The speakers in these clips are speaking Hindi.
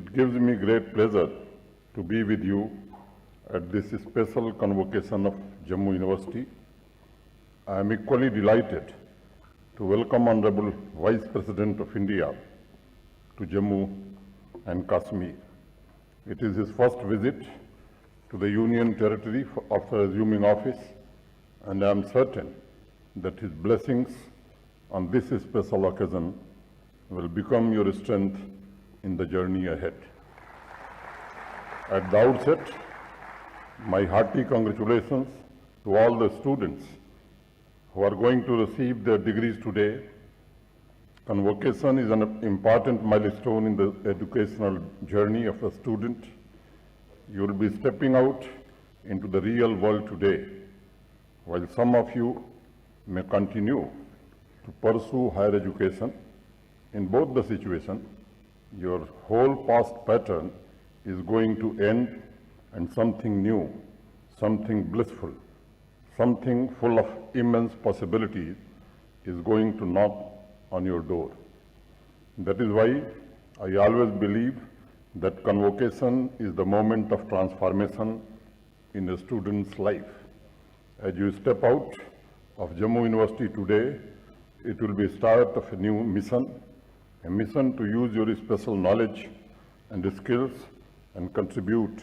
It gives me great pleasure to be with you at this special convocation of Jammu University. I am equally delighted to welcome Honorable Vice President of India to Jammu and Kashmir. It is his first visit to the Union Territory after assuming office, and I am certain that his blessings on this special occasion will become your strength in the journey ahead. At the outset, my hearty congratulations to all the students who are going to receive their degrees today. Convocation is an important milestone in the educational journey of a student. You will be stepping out into the real world today, while some of you may continue to pursue higher education. In both the situations, your whole past pattern is going to end and something new, something blissful, something full of immense possibilities is going to knock on your door. That is why I always believe that convocation is the moment of transformation in a student's life. As you step out of Jammu University today, it will be a start of a new mission, a mission to use your special knowledge and skills and contribute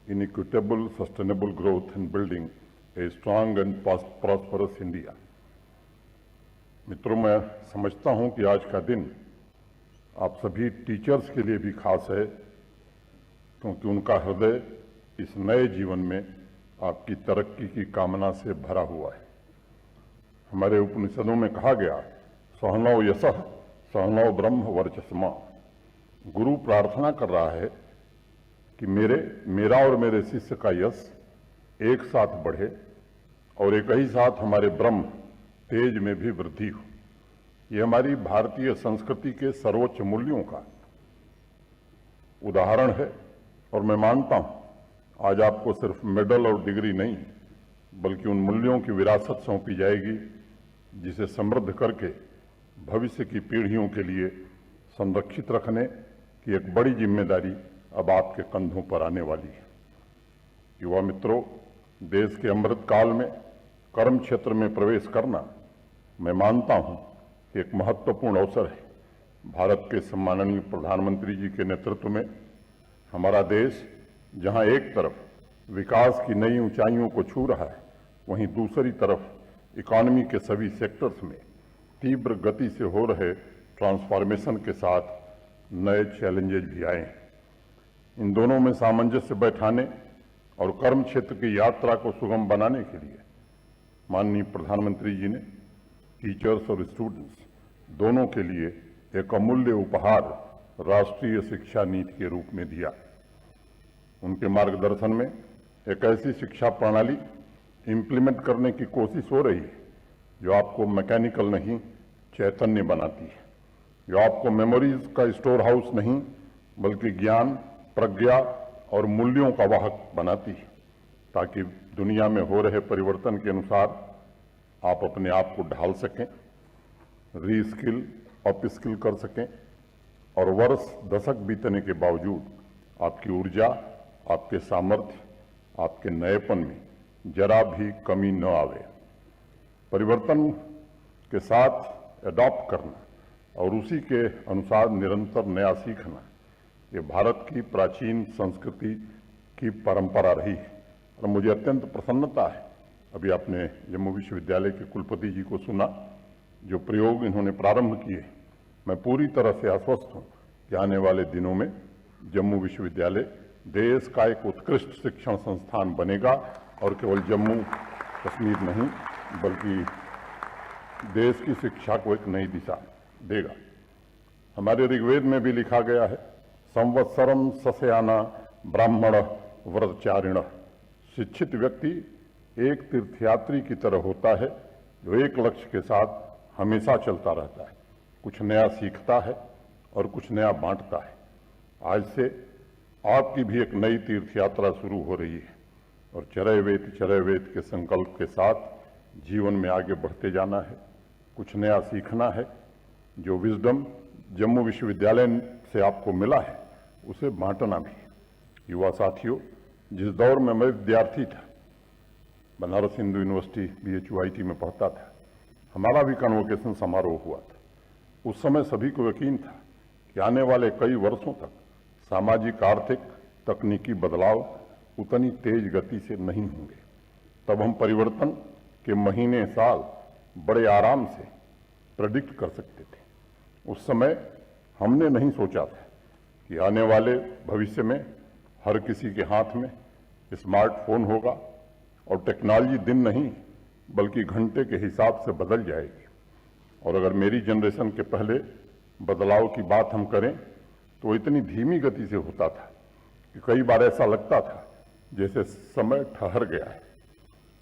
in equitable, sustainable growth in building a strong and prosperous India. मित्रों, मैं समझता हूं कि आज का दिन आप सभी टीचर्स के लिए भी खास है, क्योंकि उनका हृदय इस नए जीवन में आपकी तरक्की की कामना से भरा हुआ है। हमारे उपनिषदों में कहा गया, सहनौ यशः सहनौ ब्रह्म वर्चस्मा। गुरु प्रार्थना कर रहा है कि मेरा और मेरे शिष्य का यश एक साथ बढ़े और एक ही साथ हमारे ब्रह्म तेज में भी वृद्धि हो। ये हमारी भारतीय संस्कृति के सर्वोच्च मूल्यों का उदाहरण है और मैं मानता हूं आज आपको सिर्फ मेडल और डिग्री नहीं, बल्कि उन मूल्यों की विरासत सौंपी जाएगी जिसे समृद्ध करके भविष्य की पीढ़ियों के लिए संरक्षित रखने की एक बड़ी जिम्मेदारी अब आपके कंधों पर आने वाली है। युवा मित्रों, देश के अमृत काल में कर्म क्षेत्र में प्रवेश करना मैं मानता हूं कि एक महत्वपूर्ण अवसर है। भारत के सम्माननीय प्रधानमंत्री जी के नेतृत्व में हमारा देश जहां एक तरफ विकास की नई ऊंचाइयों को छू रहा है, वहीं दूसरी तरफ इकोनॉमी के सभी सेक्टर्स में तीव्र गति से हो रहे ट्रांसफॉर्मेशन के साथ नए चैलेंजेस भी आए हैं। इन दोनों में सामंजस्य बैठाने और कर्म क्षेत्र की यात्रा को सुगम बनाने के लिए माननीय प्रधानमंत्री जी ने टीचर्स और स्टूडेंट्स दोनों के लिए एक अमूल्य उपहार राष्ट्रीय शिक्षा नीति के रूप में दिया। उनके मार्गदर्शन में एक ऐसी शिक्षा प्रणाली इंप्लीमेंट करने की कोशिश हो रही है जो आपको मैकेनिकल नहीं, चैतन्य बनाती है, जो आपको मेमोरीज का स्टोर हाउस नहीं, बल्कि ज्ञान, प्रज्ञा और मूल्यों का वाहक बनाती है, ताकि दुनिया में हो रहे परिवर्तन के अनुसार आप अपने आप को ढाल सकें, रीस्किल, अपस्किल कर सकें और वर्ष दशक बीतने के बावजूद आपकी ऊर्जा, आपके सामर्थ्य, आपके नएपन में जरा भी कमी न आवे। परिवर्तन के साथ एडॉप्ट करना और उसी के अनुसार निरंतर नया सीखना, ये भारत की प्राचीन संस्कृति की परंपरा रही है और मुझे अत्यंत प्रसन्नता है। अभी आपने जम्मू विश्वविद्यालय के कुलपति जी को सुना, जो प्रयोग इन्होंने प्रारंभ किए। मैं पूरी तरह से आश्वस्त हूं कि आने वाले दिनों में जम्मू विश्वविद्यालय देश का एक उत्कृष्ट शिक्षण संस्थान बनेगा और केवल जम्मू कश्मीर नहीं, बल्कि देश की शिक्षा को एक नई दिशा देगा। हमारे ऋग्वेद में भी लिखा गया है, संवत्सरम सस्याना ब्राह्मण व्रतचारिण। शिक्षित व्यक्ति एक तीर्थयात्री की तरह होता है जो एक लक्ष्य के साथ हमेशा चलता रहता है, कुछ नया सीखता है और कुछ नया बांटता है। आज से आपकी भी एक नई तीर्थ यात्रा शुरू हो रही है और चरय वेद के संकल्प के साथ जीवन में आगे बढ़ते जाना है, कुछ नया सीखना है। जो विजडम जम्मू विश्वविद्यालय से आपको मिला है उसे बांटना भी। युवा साथियों, जिस दौर में मैं विद्यार्थी था, बनारस हिंदू यूनिवर्सिटी BHUIT में पढ़ता था, हमारा भी कन्वोकेशन समारोह हुआ था। उस समय सभी को यकीन था कि आने वाले कई वर्षों तक सामाजिक, आर्थिक, तकनीकी बदलाव उतनी तेज गति से नहीं होंगे। तब हम परिवर्तन के महीने, साल बड़े आराम से प्रेडिक्ट कर सकते थे। उस समय हमने नहीं सोचा था कि आने वाले भविष्य में हर किसी के हाथ में स्मार्टफोन होगा और टेक्नोलॉजी दिन नहीं बल्कि घंटे के हिसाब से बदल जाएगी। और अगर मेरी जनरेशन के पहले बदलाव की बात हम करें तो इतनी धीमी गति से होता था कि कई बार ऐसा लगता था जैसे समय ठहर गया है।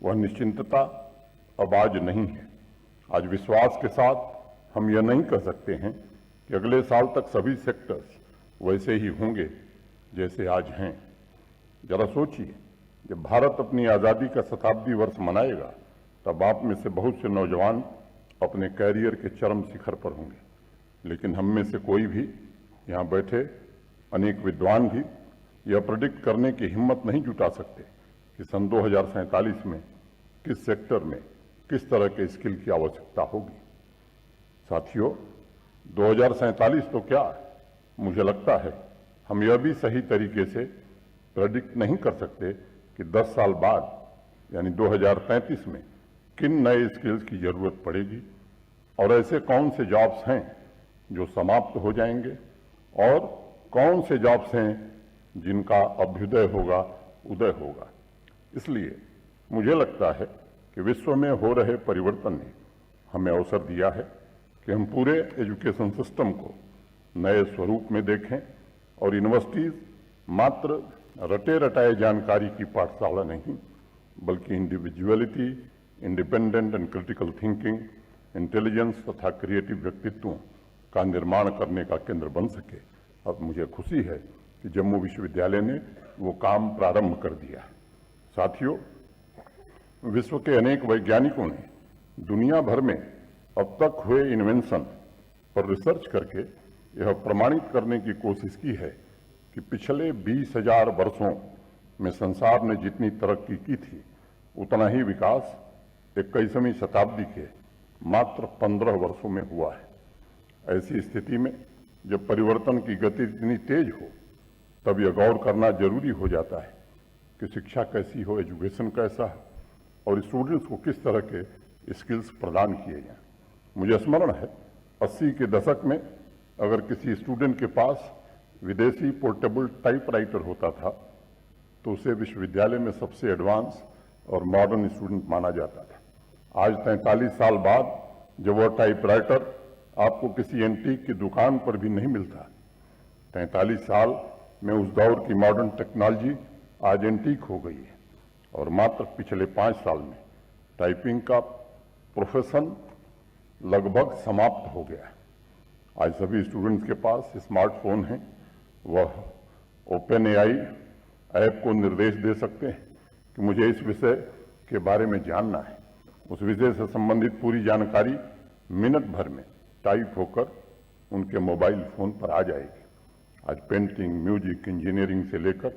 वह निश्चिंतता अब आज नहीं है। आज विश्वास के साथ हम यह नहीं कह सकते हैं कि अगले साल तक सभी सेक्टर्स वैसे ही होंगे जैसे आज हैं। जरा सोचिए, जब भारत अपनी आज़ादी का शताब्दी वर्ष मनाएगा तब आप में से बहुत से नौजवान अपने कैरियर के चरम शिखर पर होंगे, लेकिन हम में से कोई भी, यहाँ बैठे अनेक विद्वान भी यह प्रेडिक्ट करने की हिम्मत नहीं जुटा सकते कि सन 2047 में किस सेक्टर में किस तरह के स्किल की आवश्यकता होगी। साथियों, 2047 तो क्या, मुझे लगता है हम यह भी सही तरीके से प्रेडिक्ट नहीं कर सकते कि 10 साल बाद यानी 2035 में किन नए स्किल्स की जरूरत पड़ेगी और ऐसे कौन से जॉब्स हैं जो समाप्त हो जाएंगे और कौन से जॉब्स हैं जिनका अभ्युदय होगा, उदय होगा। इसलिए मुझे लगता है कि विश्व में हो रहे परिवर्तन ने हमें अवसर दिया है कि हम पूरे एजुकेशन सिस्टम को नए स्वरूप में देखें और यूनिवर्सिटीज मात्र रटे रटाए जानकारी की पाठशाला नहीं बल्कि individuality, independent and critical thinking, intelligence तथा क्रिएटिव व्यक्तित्वों का निर्माण करने का केंद्र बन सके। अब मुझे खुशी है कि जम्मू विश्वविद्यालय ने वो काम प्रारंभ कर दिया है। साथियों, विश्व के अनेक वैज्ञानिकों ने दुनिया भर में अब तक हुए इन्वेंशन पर रिसर्च करके यह प्रमाणित करने की कोशिश की है कि पिछले 20,000 वर्षों में संसार ने जितनी तरक्की की थी उतना ही विकास 21वीं शताब्दी के मात्र 15 वर्षों में हुआ है। ऐसी स्थिति में जब परिवर्तन की गति इतनी तेज हो तब यह गौर करना जरूरी हो जाता है कि शिक्षा कैसी हो, एजुकेशन कैसा है और स्टूडेंट्स को किस तरह के स्किल्स प्रदान किए जाएं। मुझे स्मरण है 80 के दशक में अगर किसी स्टूडेंट के पास विदेशी पोर्टेबल टाइपराइटर होता था तो उसे विश्वविद्यालय में सबसे एडवांस और मॉडर्न स्टूडेंट माना जाता था। आज 43 साल बाद जब वह टाइपराइटर आपको किसी एंटीक की दुकान पर भी नहीं मिलता, 43 साल में उस दौर की मॉडर्न टेक्नोलॉजी आज एंटीक हो गई है और मात्र पिछले 5 साल में टाइपिंग का प्रोफेशन लगभग समाप्त हो गया है। आज सभी स्टूडेंट्स के पास स्मार्टफोन है, वह OpenAI ऐप को निर्देश दे सकते हैं कि मुझे इस विषय के बारे में जानना है। उस विषय से संबंधित पूरी जानकारी मिनट भर में टाइप होकर उनके मोबाइल फोन पर आ जाएगी। आज पेंटिंग, म्यूजिक, इंजीनियरिंग से लेकर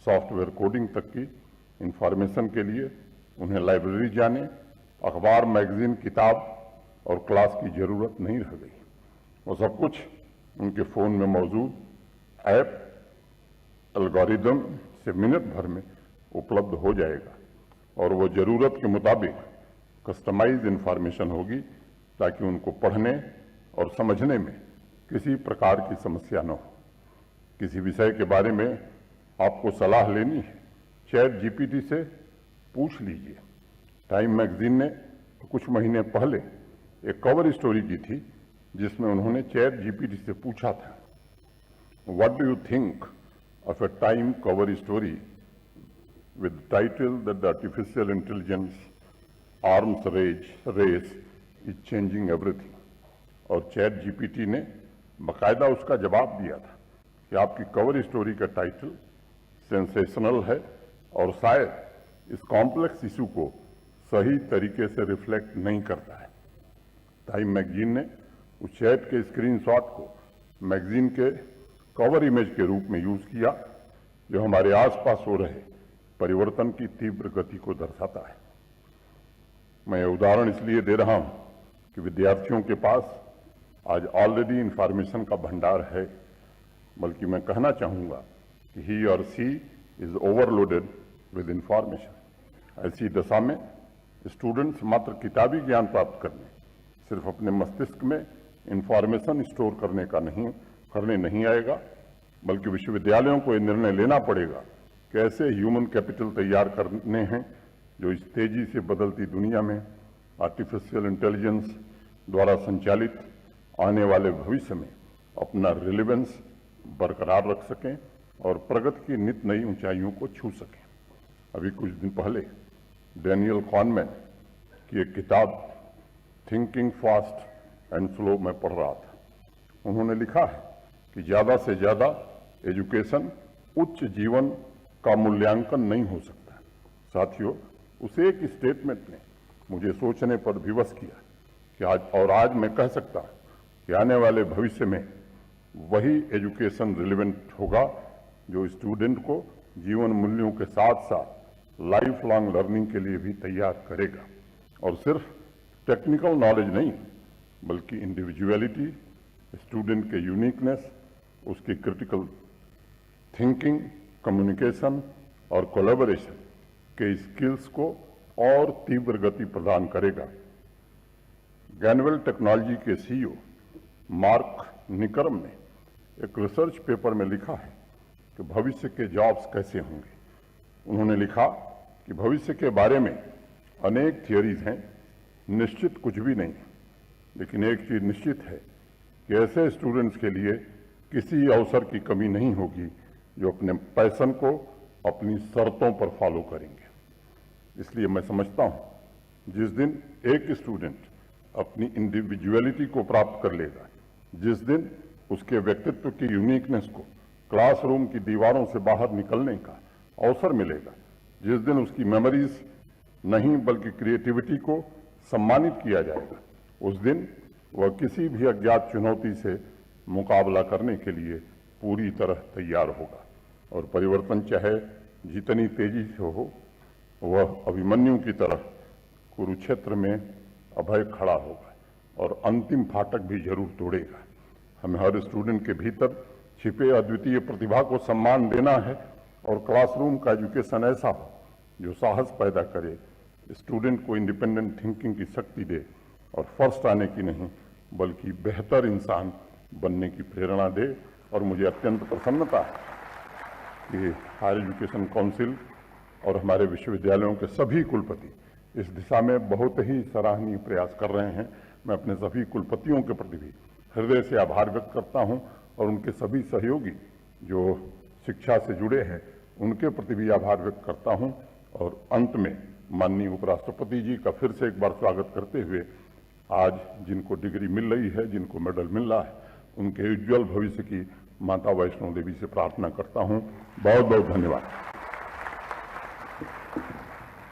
सॉफ्टवेयर कोडिंग तक की इंफॉर्मेशन के लिए उन्हें लाइब्रेरी जाने, अखबार, मैगजीन, किताब और क्लास की जरूरत नहीं रह गई। वो सब कुछ उनके फोन में मौजूद ऐप, एल्गोरिदम से मिनट भर में उपलब्ध हो जाएगा और वो जरूरत के मुताबिक कस्टमाइज इंफॉर्मेशन होगी ताकि उनको पढ़ने और समझने में किसी प्रकार की समस्या न हो। किसी विषय के बारे में आपको सलाह लेनी है, चैट GPT से पूछ लीजिए। टाइम मैगजीन ने कुछ महीने पहले एक कवर स्टोरी की थी जिसमें उन्होंने चैट GPT से पूछा था, what do you think of a time cover story with the title that the artificial intelligence arms race is changing everything। और चैट GPT ने बाकायदा उसका जवाब दिया था कि आपकी कवर स्टोरी का टाइटल सेंसेशनल है और शायद इस कॉम्प्लेक्स इशू को सही तरीके से रिफ्लेक्ट नहीं करता है। टाइम मैगजीन ने उस चैट के स्क्रीनशॉट को मैगजीन के कवर इमेज के रूप में यूज किया, जो हमारे आसपास हो रहे परिवर्तन की तीव्र गति को दर्शाता है। मैं ये उदाहरण इसलिए दे रहा हूं कि विद्यार्थियों के पास आज ऑलरेडी इंफॉर्मेशन का भंडार है, बल्कि मैं कहना चाहूंगा कि ही और सी इज ओवरलोडेड विद इंफॉर्मेशन। ऐसी दशा में स्टूडेंट्स मात्र किताबी ज्ञान प्राप्त करने, सिर्फ अपने मस्तिष्क में इंफॉर्मेशन स्टोर करने नहीं आएगा, बल्कि विश्वविद्यालयों को यह निर्णय लेना पड़ेगा कि ऐसे ह्यूमन कैपिटल तैयार करने हैं जो इस तेजी से बदलती दुनिया में आर्टिफिशियल इंटेलिजेंस द्वारा संचालित आने वाले भविष्य में अपना रिलेवेंस बरकरार रख सकें और प्रगति की नित नई ऊंचाइयों को छू सकें। अभी कुछ दिन पहले डैनियल कॉनमैन की एक किताब थिंकिंग फास्ट एंड स्लो में पढ़ रहा था। उन्होंने लिखा है कि ज्यादा से ज्यादा एजुकेशन उच्च जीवन का मूल्यांकन नहीं हो सकता। साथियों, उस एक स्टेटमेंट ने मुझे सोचने पर विवश किया कि आज मैं कह सकता हूं कि आने वाले भविष्य में वही एजुकेशन रिलेवेंट होगा जो स्टूडेंट को जीवन मूल्यों के साथ साथ लाइफ लॉन्ग लर्निंग के लिए भी तैयार करेगा, और सिर्फ टेक्निकल नॉलेज नहीं, बल्कि इंडिविजुअलिटी, स्टूडेंट के यूनिकनेस, उसकी क्रिटिकल थिंकिंग, कम्युनिकेशन और कोलैबोरेशन के स्किल्स को और तीव्र गति प्रदान करेगा। गैनवेल टेक्नोलॉजी के सीईओ मार्क निकरम ने एक रिसर्च पेपर में लिखा है कि भविष्य के जॉब्स कैसे होंगे। उन्होंने लिखा कि भविष्य के बारे में अनेक थियरीज हैं, निश्चित कुछ भी नहीं, लेकिन एक चीज निश्चित है कि ऐसे स्टूडेंट्स के लिए किसी अवसर की कमी नहीं होगी जो अपने पैशन को अपनी शर्तों पर फॉलो करेंगे। इसलिए मैं समझता हूं जिस दिन एक स्टूडेंट अपनी इंडिविजुअलिटी को प्राप्त कर लेगा, जिस दिन उसके व्यक्तित्व की यूनिकनेस को क्लासरूम की दीवारों से बाहर निकलने का अवसर मिलेगा, जिस दिन उसकी मेमोरीज नहीं बल्कि क्रिएटिविटी को सम्मानित किया जाएगा, उस दिन वह किसी भी अज्ञात चुनौती से मुकाबला करने के लिए पूरी तरह तैयार होगा। और परिवर्तन चाहे जितनी तेजी से हो, वह अभिमन्यु की तरह कुरुक्षेत्र में अभय खड़ा होगा और अंतिम फाटक भी जरूर तोड़ेगा। हमें हर स्टूडेंट के भीतर छिपे अद्वितीय प्रतिभा को सम्मान देना है और क्लासरूम का एजुकेशन ऐसा हो जो साहस पैदा करे, स्टूडेंट को इंडिपेंडेंट थिंकिंग की शक्ति दे और फर्स्ट आने की नहीं बल्कि बेहतर इंसान बनने की प्रेरणा दे। और मुझे अत्यंत प्रसन्नता है कि हायर एजुकेशन काउंसिल और हमारे विश्वविद्यालयों के सभी कुलपति इस दिशा में बहुत ही सराहनीय प्रयास कर रहे हैं। मैं अपने सभी कुलपतियों के प्रति भी हृदय से आभार व्यक्त करता हूं और उनके सभी सहयोगी जो शिक्षा से जुड़े हैं उनके प्रति भी आभार व्यक्त करता हूं। और अंत में माननीय उपराष्ट्रपति जी का फिर से एक बार स्वागत करते हुए आज जिनको डिग्री मिल रही है, जिनको मेडल मिल रहा है, उनके उज्जवल भविष्य की माता वैष्णो देवी से प्रार्थना करता हूं। बहुत बहुत धन्यवाद।